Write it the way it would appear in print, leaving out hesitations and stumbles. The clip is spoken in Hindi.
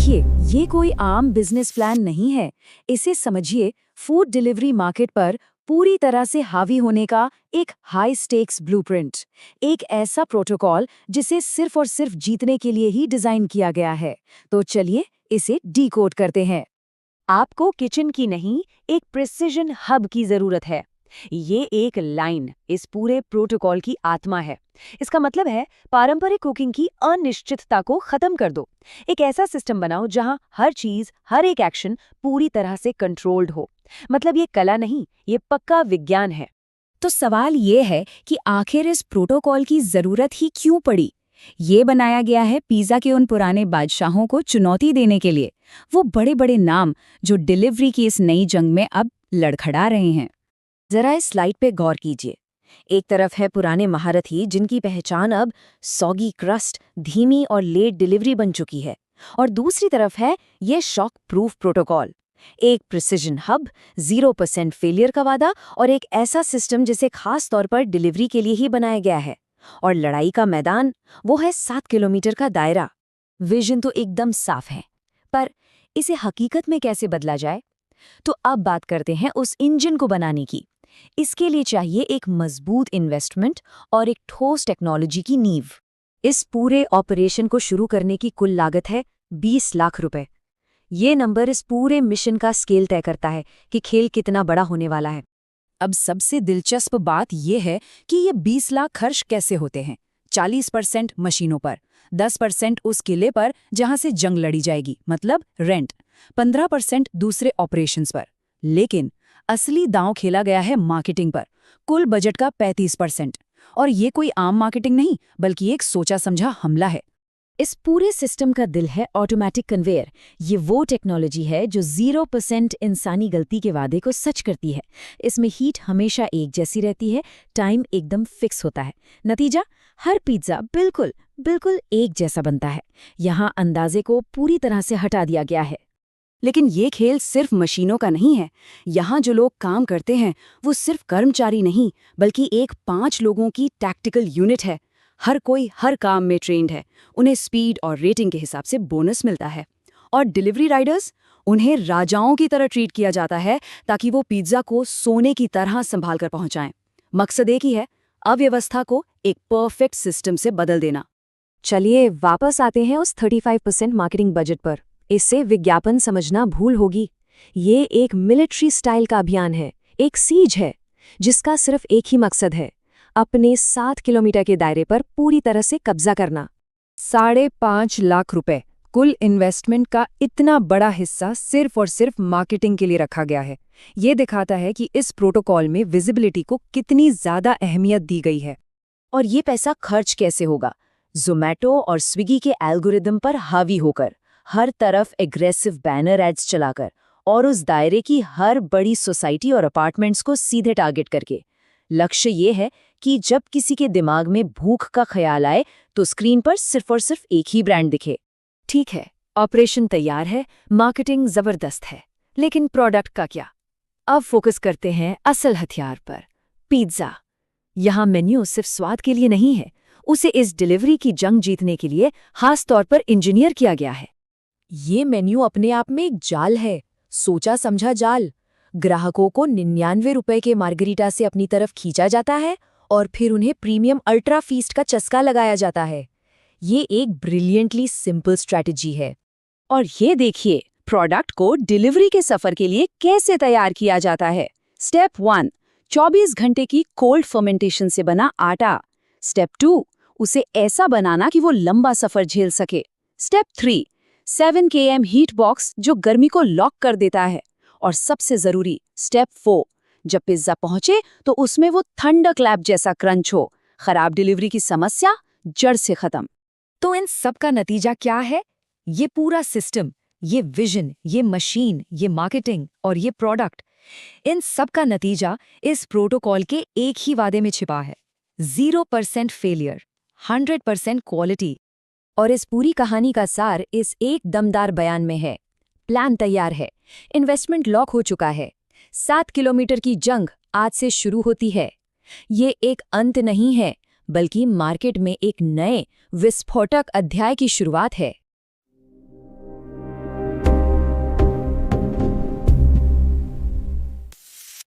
देखिए, ये कोई आम बिजनेस प्लान नहीं है। इसे समझिए फूड डिलीवरी मार्केट पर पूरी तरह से हावी होने का एक हाई स्टेक्स ब्लूप्रिंट, एक ऐसा प्रोटोकॉल जिसे सिर्फ और सिर्फ जीतने के लिए ही डिजाइन किया गया है। तो चलिए इसे डीकोड करते हैं। आपको किचन की नहीं, एक प्रिसिजन हब की जरूरत है। ये एक लाइन इस पूरे प्रोटोकॉल की आत्मा है। इसका मतलब है पारंपरिक कुकिंग की अनिश्चितता को खत्म कर दो। एक ऐसा सिस्टम बनाओ जहां हर चीज, हर एक एक्शन पूरी तरह से कंट्रोल्ड हो। मतलब ये कला नहीं, ये पक्का विज्ञान है। तो सवाल ये है कि आखिर इस प्रोटोकॉल की जरूरत ही क्यों पड़ी? ये बनाया गया है पिज़्ज़ा के उन पुराने बादशाहों को चुनौती देने के लिए, वो बड़े बड़े नाम जो डिलीवरी की इस नई जंग में अब लड़खड़ा रहे हैं। जरा इस स्लाइड पे गौर कीजिए। एक तरफ है पुराने महारथी जिनकी पहचान अब सॉगी क्रस्ट, धीमी और लेट डिलीवरी बन चुकी है, और दूसरी तरफ है ये शॉक प्रूफ प्रोटोकॉल, एक प्रिसिजन हब, 0% फेलियर का वादा और एक ऐसा सिस्टम जिसे खास तौर पर डिलीवरी के लिए ही बनाया गया है। और लड़ाई का मैदान वो है 7 किलोमीटर का दायरा। विजन तो एकदम साफ है, पर इसे हकीकत में कैसे बदला जाए? तो अब बात करते हैं उस इंजन को बनाने की। इसके लिए चाहिए एक मजबूत इन्वेस्टमेंट और एक ठोस टेक्नोलॉजी की नींव। इस पूरे ऑपरेशन को शुरू करने की कुल लागत है 20 लाख रुपए। ये नंबर इस पूरे मिशन का स्केल तय करता है कि खेल कितना बड़ा होने वाला है। अब सबसे दिलचस्प बात यह है कि ये 20 लाख खर्च कैसे होते हैं। 40% मशीनों पर, 10% उस किले पर जहां से जंग लड़ी जाएगी, मतलब रेंट, 15% दूसरे ऑपरेशंस पर। लेकिन असली दांव खेला गया है मार्केटिंग पर, कुल बजट का 35%। और ये कोई आम मार्केटिंग नहीं, बल्कि एक सोचा समझा हमला है। इस पूरे सिस्टम का दिल है ऑटोमेटिक कन्वेयर। ये वो टेक्नोलॉजी है जो 0% इंसानी गलती के वादे को सच करती है। इसमें हीट हमेशा एक जैसी रहती है, टाइम एकदम फिक्स होता है। नतीजा, हर पिज्ज़ा बिल्कुल बिल्कुल एक जैसा बनता है। यहाँ अंदाजे को पूरी तरह से हटा दिया गया है। लेकिन ये खेल सिर्फ मशीनों का नहीं है। यहाँ जो लोग काम करते हैं वो सिर्फ कर्मचारी नहीं, बल्कि एक 5 लोगों की टैक्टिकल यूनिट है। हर कोई हर काम में ट्रेंड है। उन्हें स्पीड और रेटिंग के हिसाब से बोनस मिलता है। और डिलीवरी राइडर्स, उन्हें राजाओं की तरह ट्रीट किया जाता है ताकि वो पिज्ज़ा को सोने की तरह संभाल कर पहुंचाएं। मकसद एक ही है, अव्यवस्था को एक परफेक्ट सिस्टम से बदल देना। चलिए वापस आते हैं उस 35% मार्केटिंग बजट पर। इससे विज्ञापन समझना भूल होगी। ये एक मिलिट्री स्टाइल का अभियान है, एक सीज है, जिसका सिर्फ एक ही मकसद है, अपने 7 किलोमीटर के दायरे पर पूरी तरह से कब्जा करना। 5.5 लाख रुपए कुल इन्वेस्टमेंट का इतना बड़ा हिस्सा सिर्फ और सिर्फ मार्केटिंग के लिए रखा गया है। ये दिखाता है कि इस प्रोटोकॉल में विजिबिलिटी को कितनी ज्यादा अहमियत दी गई है। और ये पैसा खर्च कैसे होगा? ज़ोमैटो और स्विगी के एल्गोरिदम पर हावी होकर, हर तरफ एग्रेसिव बैनर एड्स चलाकर, और उस दायरे की हर बड़ी सोसाइटी और अपार्टमेंट्स को सीधे टारगेट करके। लक्ष्य ये है कि जब किसी के दिमाग में भूख का ख्याल आए तो स्क्रीन पर सिर्फ और सिर्फ एक ही ब्रांड दिखे। ठीक है, ऑपरेशन तैयार है, मार्केटिंग जबरदस्त है, लेकिन प्रोडक्ट का क्या? अब फोकस करते हैं असल हथियार पर, पिज्ज़ा। यहाँ मेन्यू सिर्फ स्वाद के लिए नहीं है, उसे इस डिलीवरी की जंग जीतने के लिए खास तौर पर इंजीनियर किया गया है। ये मेन्यू अपने आप में एक जाल है, सोचा समझा जाल। ग्राहकों को 99 रुपए के मार्गरीटा से अपनी तरफ खींचा जाता है और फिर उन्हें प्रीमियम अल्ट्रा फीस्ट का चस्का लगाया जाता है। ये एक ब्रिलियंटली सिंपल स्ट्रैटेजी है। और ये देखिए प्रोडक्ट को डिलीवरी के सफर के लिए कैसे तैयार किया जाता है। स्टेप 1, 24 घंटे की कोल्ड फर्मेंटेशन से बना आटा। स्टेप 2, उसे ऐसा बनाना कि वो लंबा सफर झेल सके। स्टेप 3, 7 km हीट बॉक्स जो गर्मी को लॉक कर देता है। और सबसे जरूरी स्टेप 4, जब पिज्जा पहुंचे तो उसमें वो थंडर क्लैप जैसा क्रंच हो। खराब डिलीवरी की समस्या जड़ से खत्म। तो इन सब का नतीजा क्या है? ये पूरा सिस्टम, ये विजन, ये मशीन, ये मार्केटिंग और ये प्रोडक्ट, इन सब का नतीजा इस प्रोटोकॉल के एक ही वादे में छिपा है, 0% फेलियर, 100% क्वालिटी। और इस पूरी कहानी का सार इस एक दमदार बयान में है। प्लान तैयार है, इन्वेस्टमेंट लॉक हो चुका है, 7 किलोमीटर की जंग आज से शुरू होती है। ये एक अंत नहीं है, बल्कि मार्केट में एक नए विस्फोटक अध्याय की शुरुआत है।